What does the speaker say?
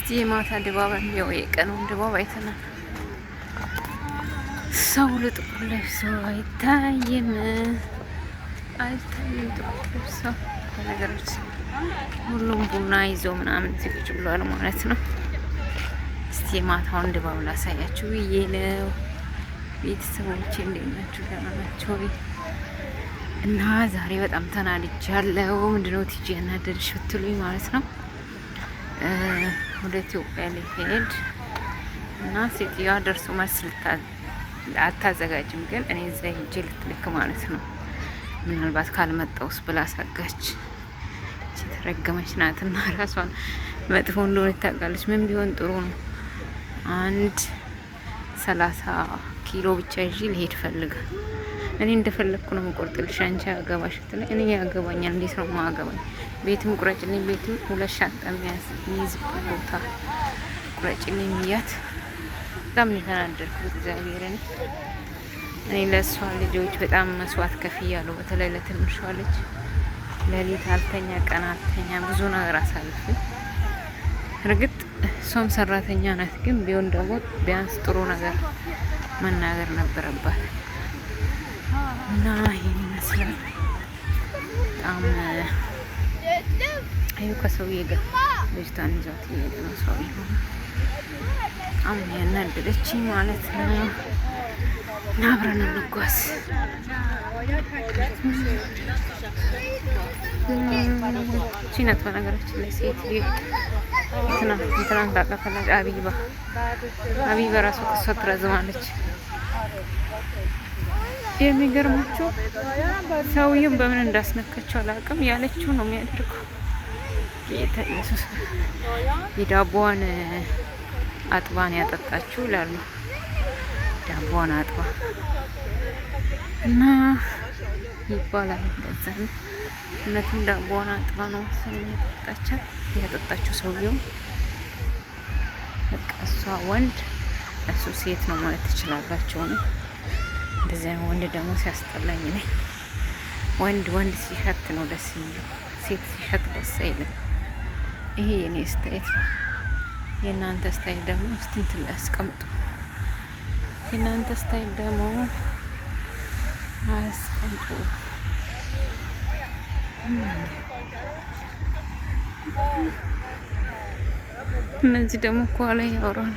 እስቲ የማታ ድባብ እንዲያው የቀኑን ድባብ አይተናል። ሰው ለጥቁር ለብሶ አይታይም አይታይም ጥቁር ለብሶ ነገሮች ሁሉም ቡና ይዞ ምናምን እዚህ ቁጭ ብለዋል ማለት ነው። እስቲ የማታውን ድባብ ላሳያችሁ ብዬ ነው። ቤተሰቦቼ እንዴት ናችሁ? ደህና ናቸው ወይ? እና ዛሬ በጣም ተናድጃለሁ። ምንድነው ቲጂ ያናደድሽ ብትሉኝ ማለት ነው ወደ ኢትዮጵያ ሊሄድ እና ሴትዮዋ ደርሶ መልስ አታዘጋጅም፣ ግን እኔ እዛ ሄጄ ልትልክ ማለት ነው። ምናልባት ካልመጣውስ ብላ አሳጋች። የተረገመች ናትና ራሷን መጥፎ እንደሆነ ታውቃለች። ምን ቢሆን ጥሩ ነው? 30 ኪሎ ብቻ ይዤ ልሄድ ፈልጋል። እኔ እንደፈለግኩ ነው የምቆርጥልሽ፣ አንቺ አገባሽ ትለኝ። እኔ ያገባኛል። እንዴት ነው ማገባኝ? ቤትም ቁረጭልኝ፣ ቤትም 2 ሻንጣ የሚይዝበት ቦታ ቁረጭልኝ ብያት በጣም ነው የተናደድኩት። እግዚአብሔርን እኔ ለእሷ ልጆች በጣም መስዋዕት ከፍያለሁ። በተለይ ለትንሿ ልጅ ሌሊት አልተኛ ቀን አልተኛ ብዙ ነገር አሳልፍ። እርግጥ እሷም ሰራተኛ ናት፣ ግን ቢሆን ደግሞ ቢያንስ ጥሩ ነገር መናገር ነበረባት። እና ይሄን ይመስላል። በጣም አዩ ከሰውዬ ጋር ልጅቷን ይዟት እየሄደ ነው ሰውዬው። በጣም ያናደደችኝ ማለት ነው። እና አብረን እንጓዝ። ቺነት በነገራችን ላይ ሴት ትናንት ታውቃታለች። አቢባ ራሱ ከሷ ትረዝማለች። የሚገርማቸው ሰውዬው በምን እንዳስነካቸው አላውቅም። ያለችው ነው የሚያደርገው። ጌታ ኢየሱስ የዳቦዋን አጥባን ያጠጣችው ይላሉ። ዳቦዋን አጥባ እና ይባላል እንደዛ ነው። እውነትም ዳቦዋን አጥባ ነው መሰለኝ ያጠጣችው ሰውዬው። በቃ እሷ ወንድ እሱ ሴት ነው ማለት ትችላላችሁ ነው። እንደዚህ አይነት ወንድ ደግሞ ሲያስጠላኝ ነኝ። ወንድ ሲሸት ነው ደስ የሚለው፣ ሴት ሲሸት ደስ አይልም። ይሄ የኔ ስታይል ነው። የእናንተ ስታይል ደግሞ እስቲ እንትን ላይ አስቀምጡ። የእናንተ ስታይል ደግሞ አስቀምጡ። እነዚህ ደግሞ ከኋላ ያወራሉ።